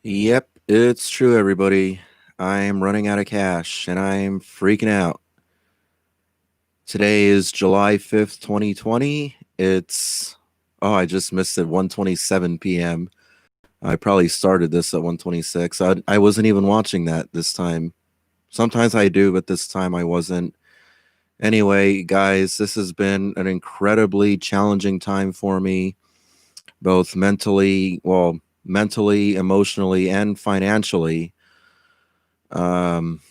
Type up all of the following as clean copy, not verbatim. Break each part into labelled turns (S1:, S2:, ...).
S1: Yep, it's true, everybody. I'm running out of cash and I'm freaking out. Today is July 5th, 2020. I just missed it, 1:27 p.m. I probably started this at 1:26. I wasn't even watching that this time. Sometimes I do, but this time I wasn't. Anyway, guys, this has been an incredibly challenging time for me, both mentally, emotionally, and financially. Um,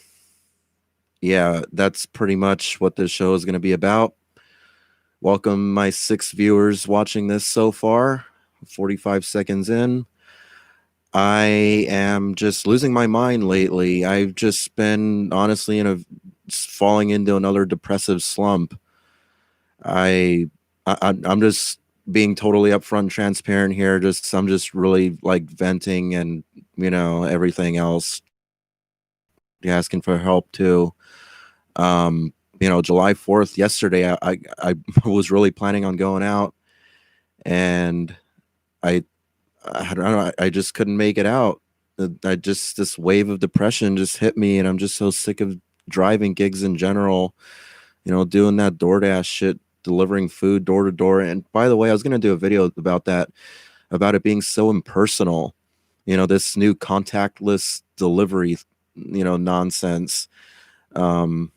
S1: yeah, that's pretty much what this show is going to be about. Welcome, my 6 viewers watching this so far. 45 seconds in. I am just losing my mind lately. I've just been honestly falling into another depressive slump. I'm just being totally upfront and transparent here. I'm just really like venting and everything else. Asking for help too. July 4th, yesterday, I was really planning on going out, and I I don't know, I just couldn't make it out. This wave of depression just hit me, and I'm just so sick of driving gigs in general. Doing that DoorDash shit, delivering food door to door. And by the way, I was gonna do a video about that, about it being so impersonal. This new contactless delivery, nonsense. Um,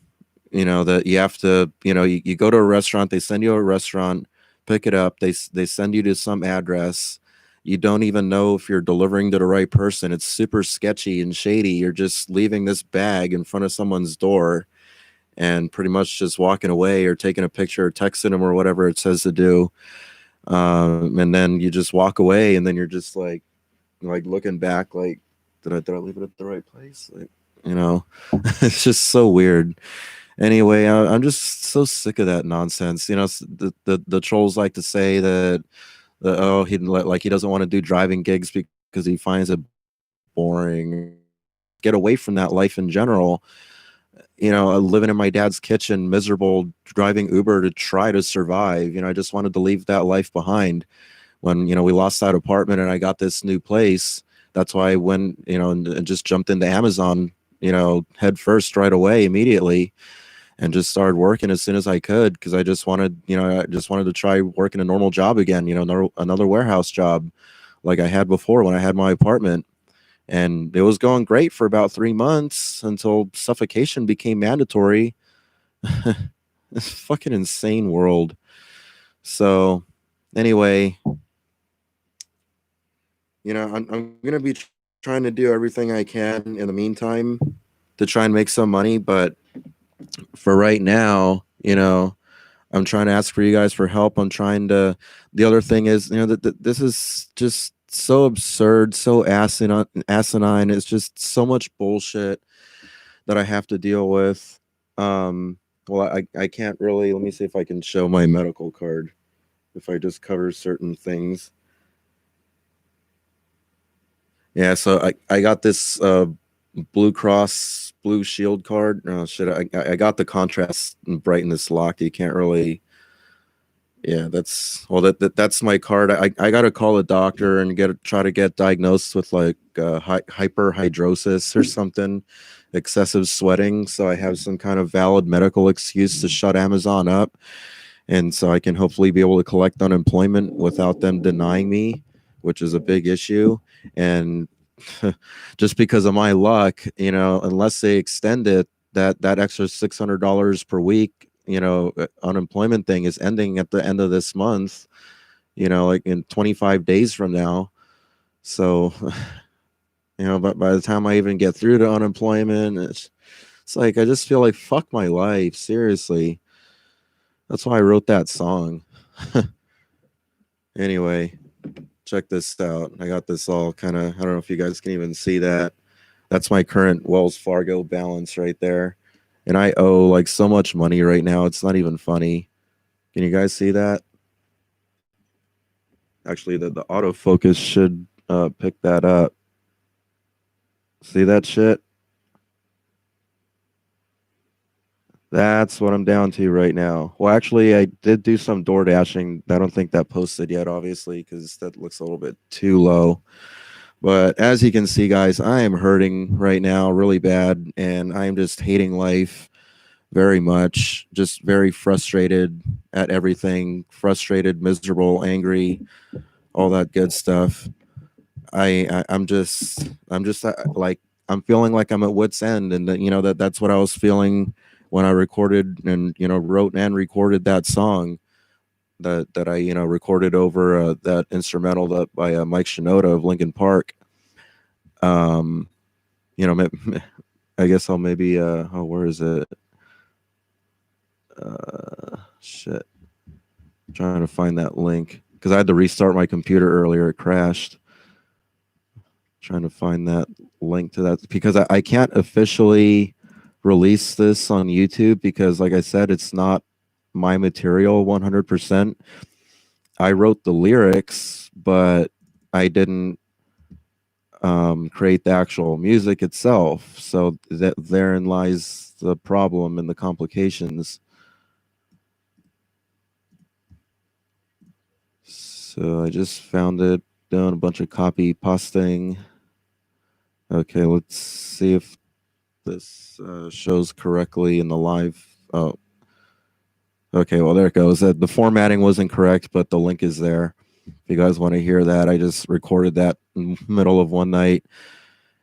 S1: that you have to, you go to a restaurant, they send you to a restaurant, pick it up, they send you to some address. You don't even know if you're delivering to the right person. It's super sketchy and shady. You're just leaving this bag in front of someone's door and pretty much just walking away or taking a picture or texting them or whatever it says to do. And then you just walk away, and then you're just like looking back, like, did I leave it at the right place? Like, it's just so weird. Anyway, I'm just so sick of that nonsense. The trolls like to say that, he doesn't want to do driving gigs because he finds it boring. Get away from that life in general. Living in my dad's kitchen, miserable, driving Uber to try to survive. I just wanted to leave that life behind. When we lost that apartment and I got this new place, that's why I went, and just jumped into Amazon, head first right away, immediately, and just started working as soon as I could, because I just wanted to try working a normal job again, another warehouse job like I had before when I had my apartment. And it was going great for about 3 months until suffocation became mandatory. This fucking insane world. So, anyway, I'm going to be trying to do everything I can in the meantime to try and make some money. But for right now, I'm trying to ask for you guys for help. The other thing is, that this is just so absurd, so asinine. It's just so much bullshit that I have to deal with. I can't really, let me see if I can show my medical card if I just cover certain things. Yeah, so I got this Blue Cross Blue Shield card. Oh shit, I got the contrast and brightness locked. You can't really. Yeah, that's my card. I gotta call a doctor and try to get diagnosed with like hyperhidrosis or something, excessive sweating. So I have some kind of valid medical excuse to shut Amazon up, and so I can hopefully be able to collect unemployment without them denying me, which is a big issue. And just because of my luck, unless they extend it, that extra $600 per week, unemployment thing is ending at the end of this month, like in 25 days from now. So, but by the time I even get through to unemployment, it's like I just feel like fuck my life, seriously. That's why I wrote that song. Anyway, check this out. I got this all kind of, I don't know if you guys can even see that. That's my current Wells Fargo balance right there. And I owe like so much money right now. It's not even funny. Can you guys see that? Actually, the autofocus should pick that up. See that shit? That's what I'm down to right now. Well, actually, I did do some door dashing. I don't think that posted yet, obviously, because that looks a little bit too low. But as you can see, guys, I am hurting right now really bad, and I am just hating life very much, just very frustrated at everything, frustrated, miserable, angry, all that good stuff. I'm just like I'm feeling like I'm at wit's end, and that that's what I was feeling when I recorded and wrote and recorded that song that I recorded over that instrumental that by Mike Shinoda of Linkin Park. Um, you know, I guess I'll maybe oh, where is it? Shit, I'm trying to find that link because I had to restart my computer earlier. It crashed. Trying to find that link to that because I can't officially release this on YouTube because, like I said, it's not my material 100%. I wrote the lyrics, but I didn't create the actual music itself. So that therein lies the problem and the complications. So I just found it, doing a bunch of copy pasting. Okay, let's see if this shows correctly in the live. Oh, okay. Well, there it goes. The formatting wasn't correct, but the link is there. If you guys want to hear that, I just recorded that in the middle of one night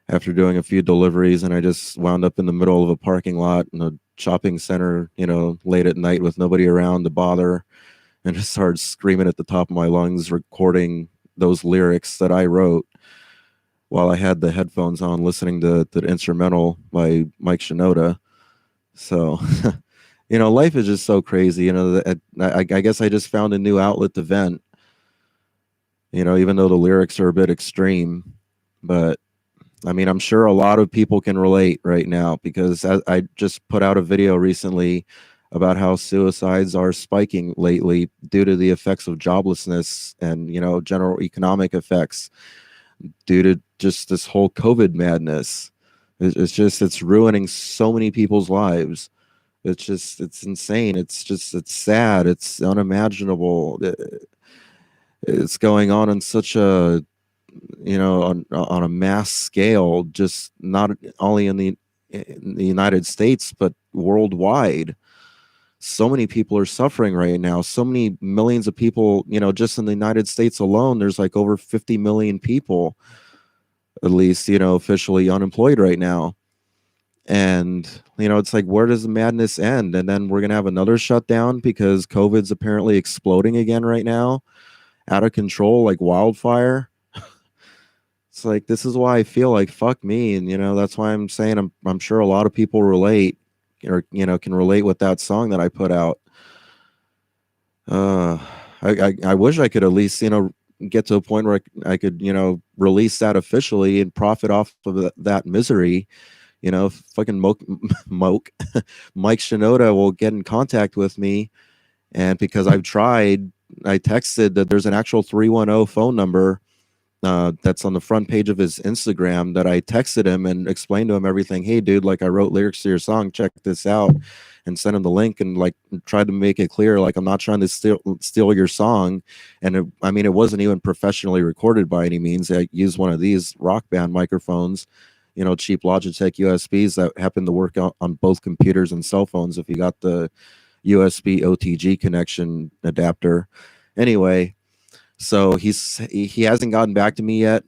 S1: after doing a few deliveries, and I just wound up in the middle of a parking lot in a shopping center, late at night with nobody around to bother, and just started screaming at the top of my lungs, recording those lyrics that I wrote while I had the headphones on, listening to the instrumental by Mike Shinoda. So, life is just so crazy. I guess I just found a new outlet to vent. Even though the lyrics are a bit extreme, but I mean, I'm sure a lot of people can relate right now because I just put out a video recently about how suicides are spiking lately due to the effects of joblessness and general economic effects due to just this whole COVID madness. It's ruining so many people's lives. It's insane. It's sad. It's unimaginable. It's going on in such a on a mass scale, just not only in the United States but worldwide. So many people are suffering right now. So many millions of people, just in the United States alone, there's like over 50 million people, at least, officially unemployed right now. And it's like, where does the madness end? And then we're gonna have another shutdown because COVID's apparently exploding again right now, out of control like wildfire. It's like, this is why I feel like fuck me, and that's why I'm saying I'm sure a lot of people relate, or can relate with that song that I put out. uh I wish I could at least get to a point where I could release that officially and profit off of that misery. Fucking Moke Mike Shinoda will get in contact with me, and because I've tried, I texted that there's an actual 310 phone number that's on the front page of his Instagram, that I texted him and explained to him everything. Hey, dude, like, I wrote lyrics to your song. Check this out, and sent him the link, and like tried to make it clear, like, I'm not trying to steal your song. And I mean, it wasn't even professionally recorded by any means. I used one of these Rock Band microphones, cheap Logitech USBs that happen to work on both computers and cell phones if you got the USB OTG connection adapter. Anyway, so he hasn't gotten back to me yet.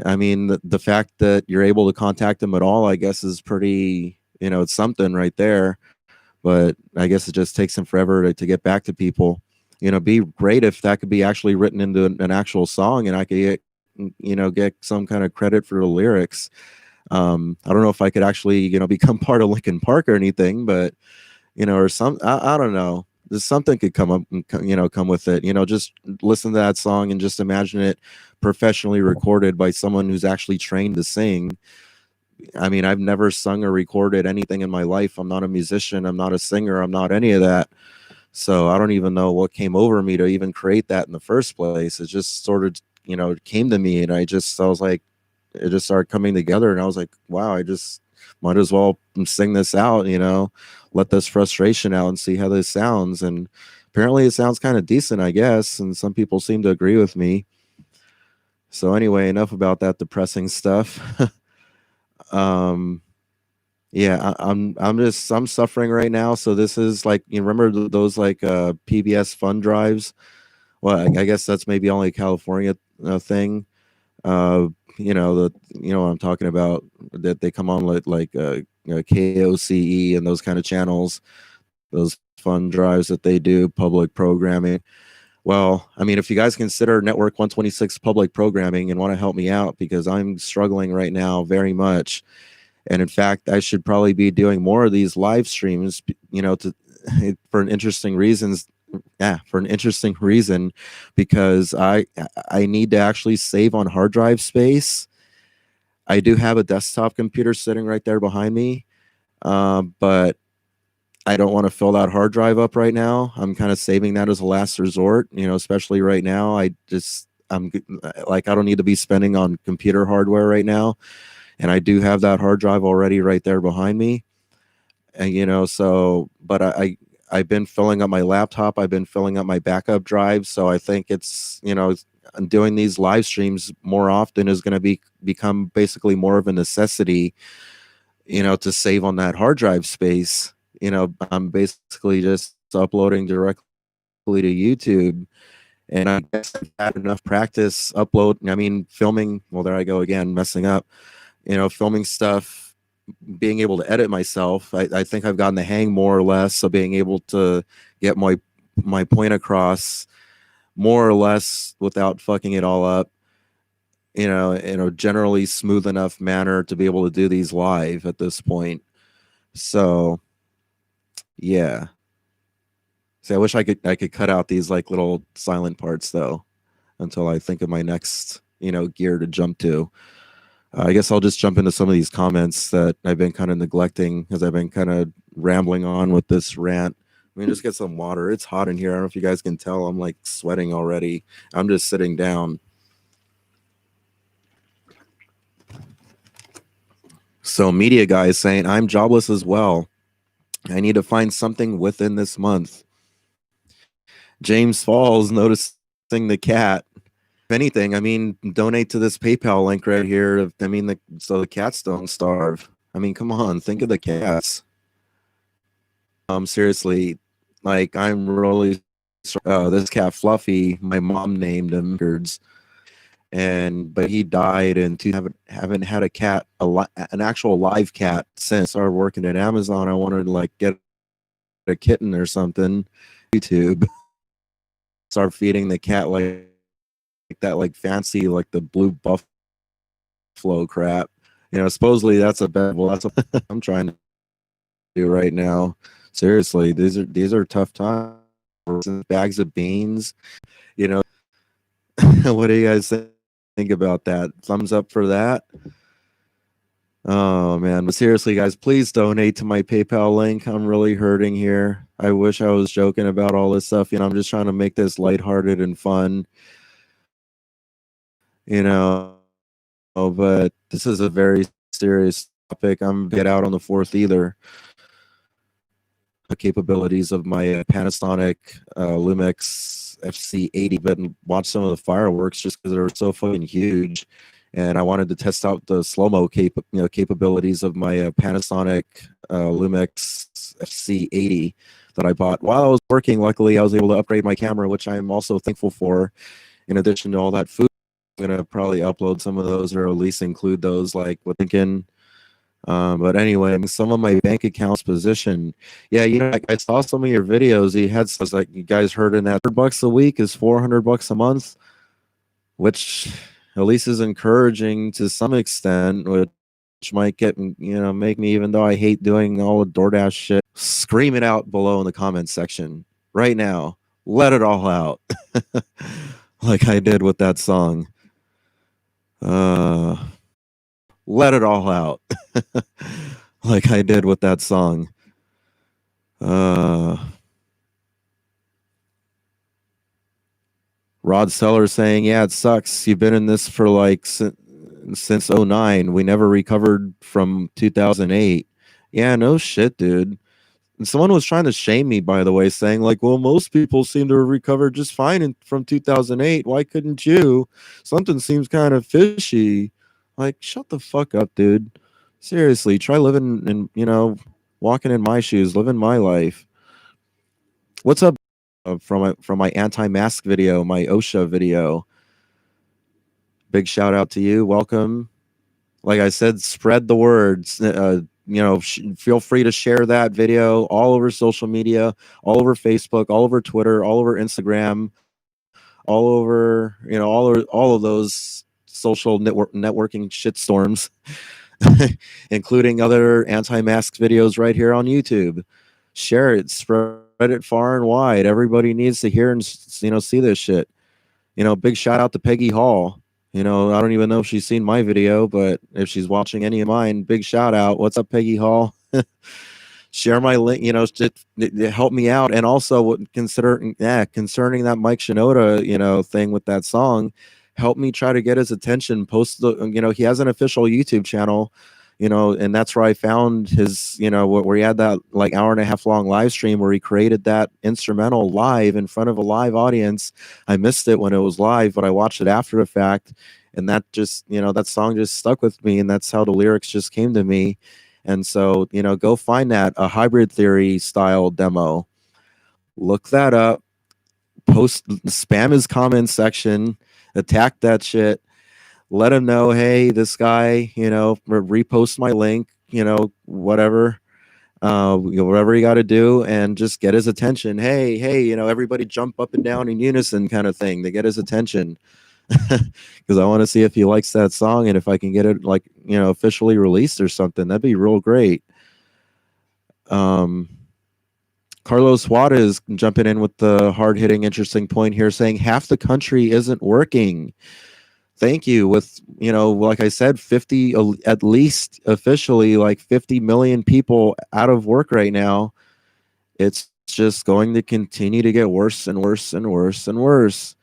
S1: I mean, the fact that you're able to contact him at all, I guess, is pretty, it's something right there. But I guess it just takes him forever to get back to people. Be great if that could be actually written into an actual song, and I could get some kind of credit for the lyrics. I don't know if I could actually, become part of Linkin Park or anything, but or some, I don't know. There's something could come up, come with it. Just listen to that song and just imagine it professionally recorded by someone who's actually trained to sing. I mean, I've never sung or recorded anything in my life. I'm not a musician. I'm not a singer. I'm not any of that. So I don't even know what came over me to even create that in the first place. It just sort of, came to me, and I was like, it just started coming together, and I was like, wow, I just might as well sing this out, let this frustration out and see how this sounds. And apparently it sounds kind of decent, I guess, and some people seem to agree with me. So anyway, enough about that depressing stuff. um, yeah, I'm suffering right now. So this is like, you remember those like PBS fund drives? Well, I guess that's maybe only a California thing. Uh, you know what I'm talking about. That they come on KOCE and those kind of channels, those fund drives that they do, public programming. Well, I mean, if you guys consider Network 126 public programming and want to help me out, because I'm struggling right now very much. And in fact, I should probably be doing more of these live streams, to for an interesting reasons. Yeah, for an interesting reason, because I need to actually save on hard drive space. I do have a desktop computer sitting right there behind me, but I don't want to fill that hard drive up right now. I'm kind of saving that as a last resort, especially right now. I'm like, I don't need to be spending on computer hardware right now. And I do have that hard drive already right there behind me. And, but I've been filling up my laptop. I've been filling up my backup drive. So I think doing these live streams more often is going to become basically more of a necessity, to save on that hard drive space. I'm basically just uploading directly to YouTube. And I guess I've had enough practice filming. Well, there I go again, messing up, filming stuff, being able to edit myself. I think I've gotten the hang more or less of being able to get my point across more or less without fucking it all up, in a generally smooth enough manner to be able to do these live at this point. So yeah. See, I wish I could cut out these like little silent parts though, until I think of my next, gear to jump to. I guess I'll just jump into some of these comments that I've been kind of neglecting as I've been kind of rambling on with this rant. I mean, just get some water. It's hot in here. I don't know if you guys can tell. I'm like sweating already. I'm just sitting down. So, media guy is saying, I'm jobless as well. I need to find something within this month. James Falls noticing the cat. If anything, I mean, donate to this PayPal link right here. So the cats don't starve. I mean, come on, think of the cats. Seriously, like I'm really this cat Fluffy. My mom named him but he died, and haven't had a cat, an actual live cat since. I started working at Amazon. I wanted to like get a kitten or something. YouTube, start feeding the cat like that, like fancy, like the blue buffalo crap. Supposedly that's a bad. Well, that's what I'm trying to do right now. Seriously, these are tough times. Bags of beans. What do you guys think about that? Thumbs up for that. Oh man, but seriously, guys, please donate to my PayPal link. I'm really hurting here. I wish I was joking about all this stuff. I'm just trying to make this lighthearted and fun. But this is a very serious topic. I'm get out on the 4th either. The capabilities of my Panasonic Lumix FC80, but watch some of the fireworks just because they're so fucking huge. And I wanted to test out the slow-mo capabilities of my Panasonic Lumix FC80 that I bought while I was working. Luckily, I was able to upgrade my camera, which I'm also thankful for. In addition to all that food, I'm gonna probably upload some of those, or at least include those, like with thinking. But anyway, some of my bank accounts position. Yeah, like I saw some of your videos. You had stuff like, you guys heard in that $100 a week is $400 a month, which at least is encouraging to some extent, which might make me, even though I hate doing all the DoorDash shit, scream it out below in the comments section right now. Let it all out. Like I did with that song. Let it all out. Like I did with that song. Rod Seller saying, yeah, it sucks. You've been in this for like since 09. We never recovered from 2008. Yeah, no shit, dude. someone was trying to shame me, by the way, saying like, well, most people seem to have recovered just fine from 2008. Why couldn't you? Something seems kind of fishy. Like, shut the fuck up, dude. Seriously, try living in, walking in my shoes, living my life. What's up from my anti-mask video, my OSHA video? Big shout out to you. Welcome. Like I said, spread the words. Feel free to share that video all over social media, all over Facebook, all over Twitter, all over Instagram, all over, all of those social networking shitstorms, including other anti-mask videos right here on YouTube. Share it, spread it far and wide. Everybody needs to hear and see this shit. Big shout out to Peggy Hall. I don't even know if she's seen my video, but if she's watching any of mine, big shout out. What's up, Peggy Hall? Share my link, to help me out. And also concerning that Mike Shinoda, thing with that song, help me try to get his attention. Post he has an official YouTube channel, and that's where I found his, where he had that like hour and a half long live stream where he created that instrumental live in front of a live audience. I missed it when it was live, but I watched it after the fact. And that just, that song just stuck with me. And that's how the lyrics just came to me. And so, go find that, a Hybrid Theory style demo. Look that up, spam his comment section, attack that shit. Let him know, hey, this guy, repost my link, whatever, whatever you got to do, and just get his attention. Hey, everybody jump up and down in unison kind of thing to get his attention. Because I want to see if he likes that song and if I can get it like, officially released or something. That'd be real great. Carlos Juarez jumping in with the hard-hitting, interesting point here, saying half the country isn't working. Thank you. With, like I said, 50, at least officially, like 50 million people out of work right now. It's just going to continue to get worse and worse and worse and worse.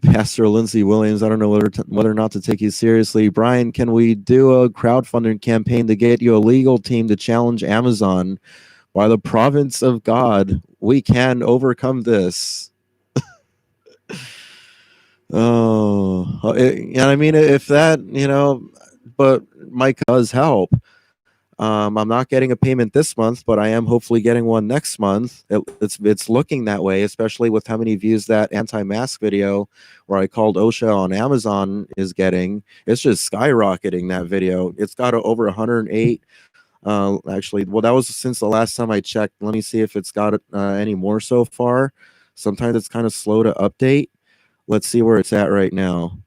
S1: Pastor Lindsey Williams, I don't know whether or not to take you seriously. Brian, can we do a crowdfunding campaign to get you a legal team to challenge Amazon? By the province of God, we can overcome this. And I mean, if that, but Mike does help. I'm not getting a payment this month, but I am hopefully getting one next month. It's looking that way, especially with how many views that anti-mask video where I called OSHA on Amazon is getting. It's just skyrocketing, that video. It's got over 108. Actually, well, that was since the last time I checked. Let me see if it's got any more so far. Sometimes it's kind of slow to update. Let's see where it's at right now.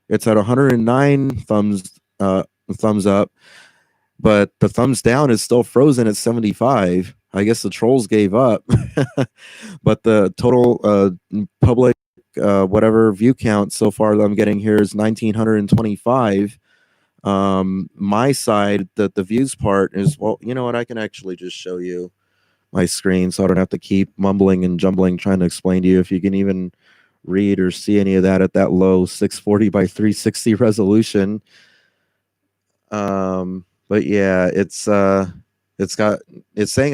S1: It's at 109 thumbs up, but the thumbs down is still frozen at 75. I guess the trolls gave up. But the total public whatever view count so far that I'm getting here is 1,925. My side, the views part is, well, you know what? I can actually just show you my screen so I don't have to keep mumbling and jumbling trying to explain to you. If you can even read or see any of that at that low 640 by 360 resolution. But yeah, it's saying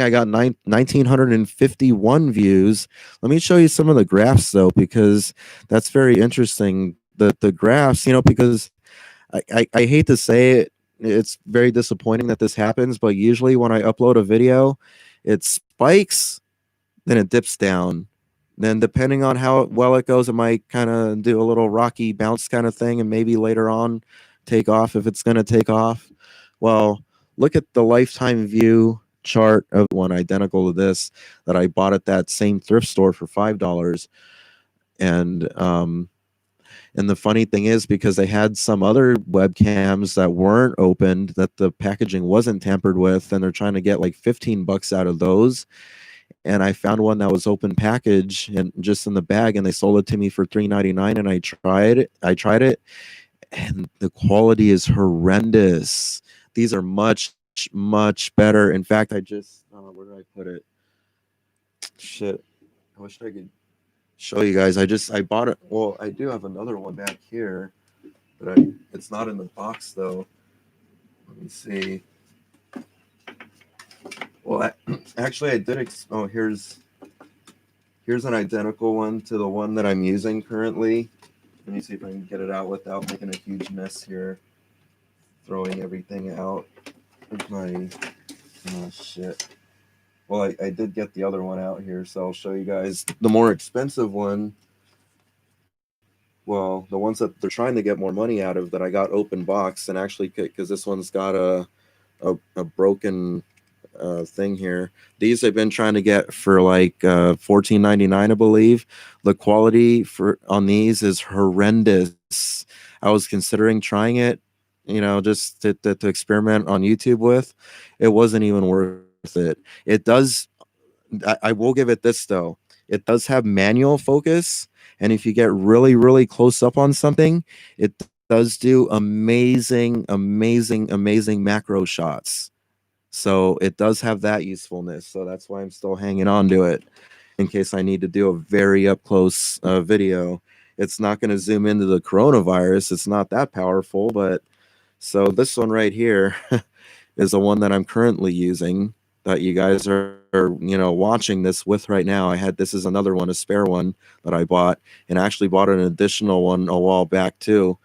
S1: I got 1,951 views. Let me show you some of the graphs though, because that's very interesting. The graphs, because I hate to say it, it's very disappointing that this happens, but usually when I upload a video, it spikes, then it dips down. Then depending on how well it goes, it might kind of do a little rocky bounce kind of thing, and maybe later on take off if it's going to take off. Well, look at the lifetime view chart of one identical to this that I bought at that same thrift store for $5. And the funny thing is, because they had some other webcams that weren't opened, that the packaging wasn't tampered with, and they're trying to get like $15 out of those. And I found one that was open package and just in the bag, and they sold it to me for $3.99. And I tried it, and the quality is horrendous. These are much, much better. In fact, I just where did I put it? Shit, I wish I could show you guys. I bought it. Well, I do have another one back here, but it's not in the box though. Let me see. Well, actually, I did. Oh, here's an identical one to the one that I'm using currently. Let me see if I can get it out without making a huge mess here. Throwing everything out of my shit. Well, I did get the other one out here, so I'll show you guys the more expensive one. Well, the ones that they're trying to get more money out of that I got open box, and actually because this one's got a broken thing here. These I've been trying to get for like $14.99, I believe. The quality for on these is horrendous. I was considering trying it, just to experiment on YouTube with. It wasn't even worth it. It does. I will give it this though. It does have manual focus, and if you get really, really close up on something, it does do amazing, amazing, amazing macro shots. So it does have that usefulness. So that's why I'm still hanging on to it in case I need to do a very up close video. It's not going to zoom into the coronavirus. It's not that powerful, but so this one right here is the one that I'm currently using that you guys are, watching this with right now. This is another one, a spare one that I bought, and I actually bought an additional one a while back too,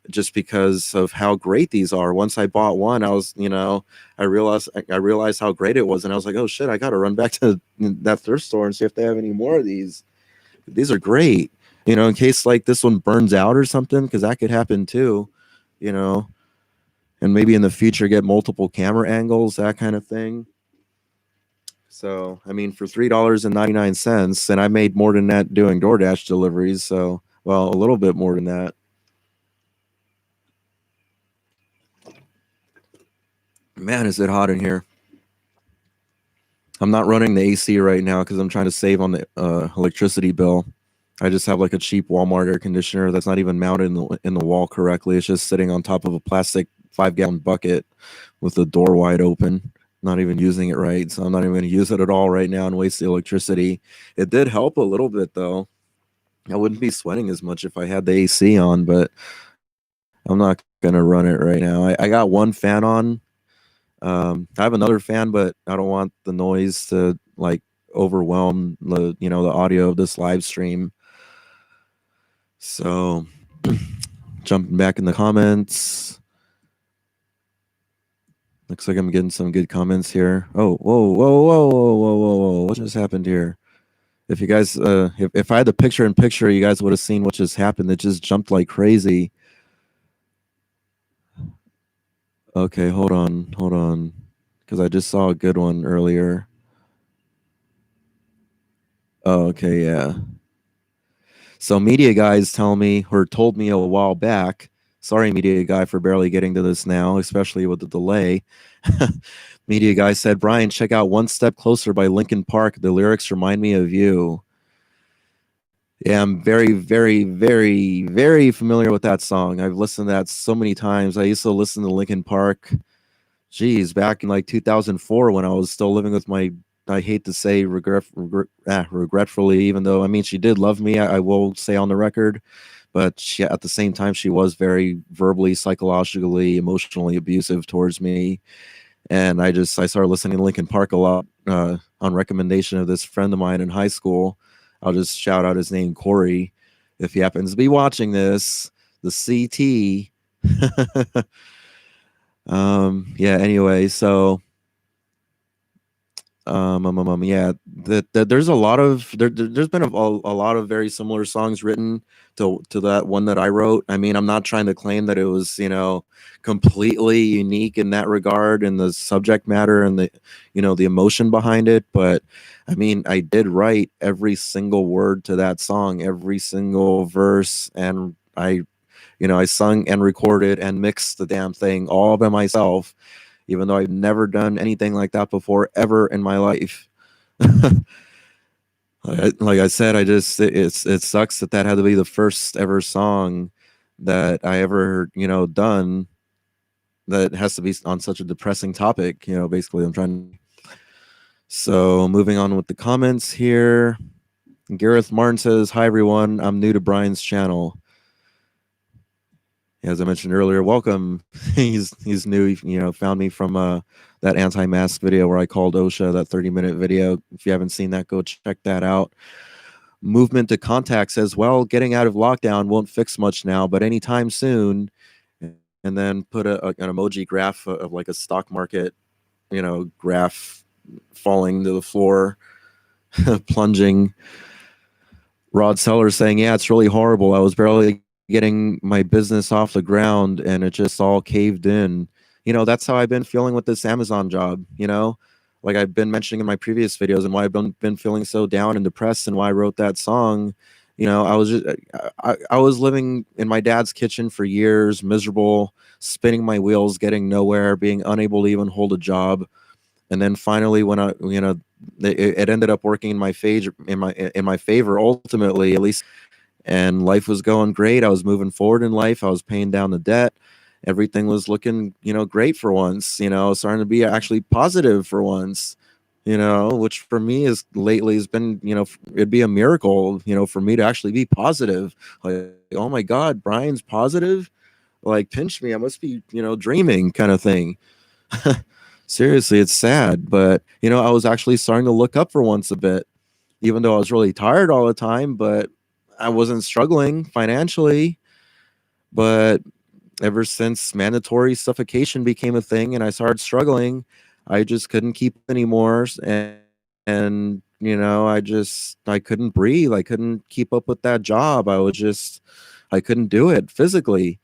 S1: just because of how great these are. Once I bought one, I realized how great it was, and I was like, oh shit, I got to run back to that thrift store and see if they have any more of these. These are great, in case like this one burns out or something, because that could happen too, you know, and maybe in the future get multiple camera angles, that kind of thing. So, I mean, for $3.99, and I made more than that doing DoorDash deliveries. So, well, a little bit more than that. Man, is it hot in here? I'm not running the AC right now because I'm trying to save on the electricity bill. I just have like a cheap Walmart air conditioner that's not even mounted in the wall correctly. It's just sitting on top of a plastic 5-gallon bucket with the door wide open. Not even using it right, so I'm not even going to use it at all right now and waste the electricity. It did help a little bit though. I wouldn't be sweating as much if I had the AC on, but I'm not going to run it right now. I got one fan on. I have another fan, but I don't want the noise to like overwhelm the audio of this live stream. So, jumping back in the comments. Looks like I'm getting some good comments here. Oh, whoa, whoa, whoa, whoa, whoa, whoa, whoa! What just happened here? If you guys, if I had the picture in picture, you guys would have seen what just happened. It just jumped like crazy. Okay, hold on, because I just saw a good one earlier. Oh, okay, yeah. So media guys told me a while back. Sorry, media guy, for barely getting to this now, especially with the delay. Media guy said, Brian, check out One Step Closer by Linkin Park. The lyrics remind me of you. Yeah, I'm very, very, very, very familiar with that song. I've listened to that so many times. I used to listen to Linkin Park, geez, back in like 2004 when I was still living with my, I hate to say regretfully, even though, I mean, she did love me, I will say on the record, but she, at the same time, she was very verbally, psychologically, emotionally abusive towards me. And I started listening to Linkin Park a lot on recommendation of this friend of mine in high school. I'll just shout out his name, Corey, if he happens to be watching this. The CT. Yeah. Anyway, so yeah, there's a lot of there's been a lot of very similar songs written to that one that I wrote. I mean, I'm not trying to claim that it was completely unique in that regard, in the subject matter and the emotion behind it, but I mean, I did write every single word to that song, every single verse, and I sung and recorded and mixed the damn thing all by myself, even though I've never done anything like that before ever in my life. Like I said, it sucks that had to be the first ever song that I ever done that has to be on such a depressing topic. Basically, I'm trying. So moving on with the comments here. Gareth Martin says, "Hi everyone, I'm new to Brian's channel." As I mentioned earlier, welcome. He's new. Found me from that anti-mask video where I called OSHA, that 30-minute video. If you haven't seen that, go check that out. Movement to Contact says, well, getting out of lockdown won't fix much now, but anytime soon. And then put an emoji graph of like a stock market, graph falling to the floor, plunging. Rod Sellers saying, yeah, it's really horrible. I was barely getting my business off the ground and it just all caved in. That's how I've been feeling with this Amazon job, like I've been mentioning in my previous videos, and why I've been feeling so down and depressed, and why I wrote that song. I was just I was living in my dad's kitchen for years, miserable, spinning my wheels, getting nowhere, being unable to even hold a job. And then finally, when it ended up working in my favor, ultimately, at least, and life was going great. I was moving forward in life. I was paying down the debt. Everything was looking, great for once. Starting to be actually positive for once. Which for me is lately has been, it'd be a miracle, for me to actually be positive. Like, oh my God, Brian's positive. Like, pinch me. I must be, dreaming, kind of thing. Seriously, it's sad, but I was actually starting to look up for once a bit, even though I was really tired all the time, but I wasn't struggling financially. But ever since mandatory suffocation became a thing and I started struggling, I just couldn't keep anymore. And I couldn't breathe. I couldn't keep up with that job. I couldn't do it physically.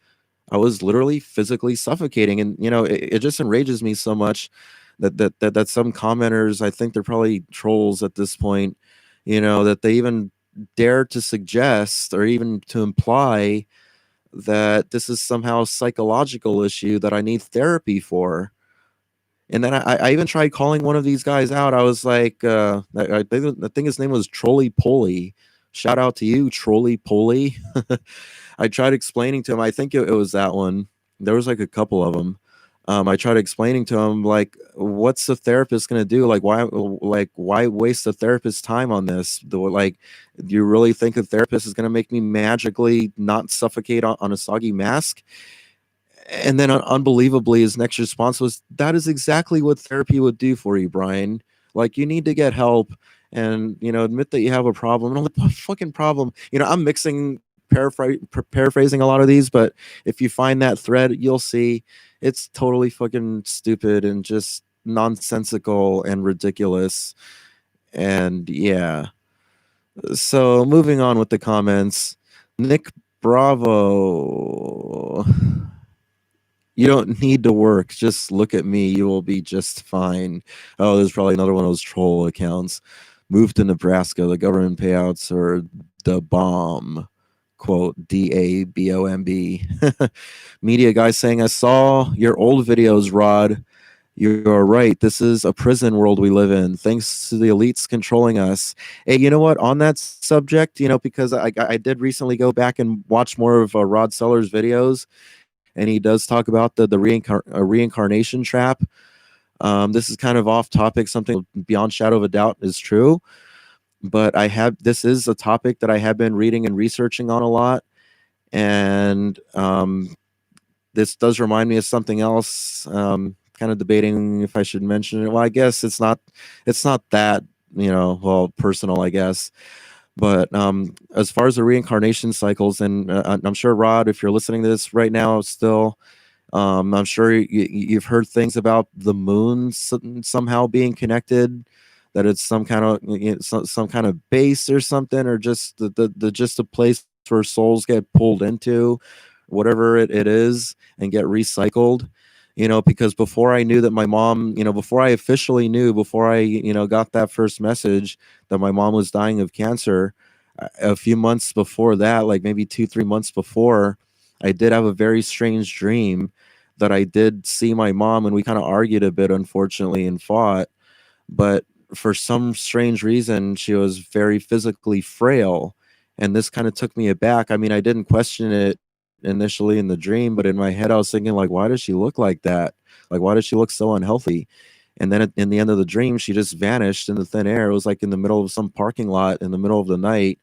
S1: I was literally physically suffocating, and it just enrages me so much that some commenters, I think they're probably trolls at this point, that they even dare to suggest or even to imply that this is somehow a psychological issue that I need therapy for. And then I even tried calling one of these guys out. I was like, I think his name was Trolley Polly. Shout out to you, Trolley Polly. I tried explaining to him. I think it was that one. There was like a couple of them. I tried explaining to him, like, what's the therapist going to do? Why waste the therapist's time on this? Like, do you really think the therapist is going to make me magically not suffocate on a soggy mask? And then unbelievably, his next response was, that is exactly what therapy would do for you, Brian. Like, you need to get help and, admit that you have a problem. And I'm like, what fucking problem? I'm mixing, paraphrasing a lot of these, but if you find that thread, you'll see it's totally fucking stupid and just nonsensical and ridiculous. And yeah. So moving on with the comments, Nick Bravo. You don't need to work. Just look at me. You will be just fine. Oh, there's probably another one of those troll accounts. Move to Nebraska. The government payouts are the bomb. Quote, DABOMB. Media guy saying, I saw your old videos, Rod. You're right. This is a prison world we live in. Thanks to the elites controlling us. Hey, you know what? On that subject, because I did recently go back and watch more of Rod Sellers' videos, and he does talk about the reincarnation trap. This is kind of off topic. Something beyond shadow of a doubt is true, but this is a topic that I have been reading and researching on a lot, and this does remind me of something else. Kind of debating if I should mention it. Well, I guess it's not that personal, I guess. But as far as the reincarnation cycles, and I'm sure, Rod, if you're listening to this right now, still, I'm sure you've heard things about the moon somehow being connected, that it's some kind of some kind of base or something, or just just a place where souls get pulled into, whatever it is, and get recycled. Because before I knew that my mom, before I officially knew, before I got that first message that my mom was dying of cancer, a few months before that, like maybe 2-3 months before, I did have a very strange dream that I did see my mom, and we kind of argued a bit, unfortunately, and fought. But for some strange reason, she was very physically frail, and this kind of took me aback. I mean, I didn't question it initially in the dream, but in my head I was thinking, like, why does she look like that? Like, why does she look so unhealthy? And then in the end of the dream, she just vanished into thin air. It was like in the middle of some parking lot in the middle of the night.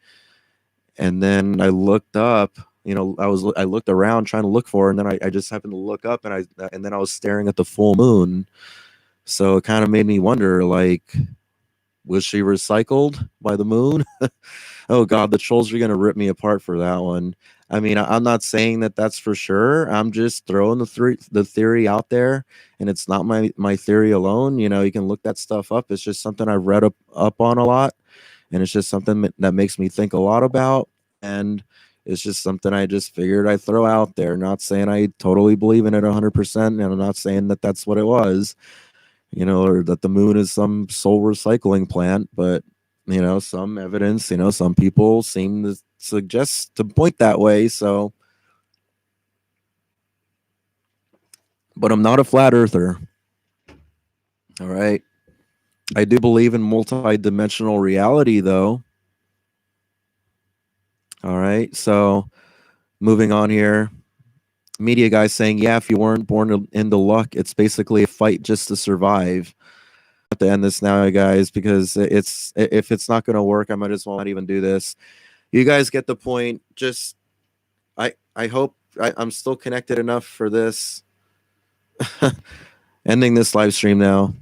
S1: And then I looked up I looked around trying to look for her, and then I just happened to look up, and then I was staring at the full moon. So it kind of made me wonder, like, was she recycled by the moon? Oh God, the trolls are gonna rip me apart for that one. I mean, I'm not saying that that's for sure. I'm just throwing the theory out there, and it's not my theory alone. You can look that stuff up. It's just something I've read up on a lot, and it's just something that makes me think a lot about, and it's just something I just figured I'd throw out there. Not saying I totally believe in it 100%, and I'm not saying that that's what it was, or that the moon is some soul recycling plant, but some evidence, some people seem to suggest to point that way. So, but I'm not a flat earther. All right. I do believe in multi-dimensional reality, though. All right. So, moving on here. Media guy saying, yeah, if you weren't born into luck, it's basically a fight just to survive. I have to end this now, guys, because if it's not going to work, I might as well not even do this. You guys get the point. Just I hope I'm still connected enough for this. Ending this live stream now.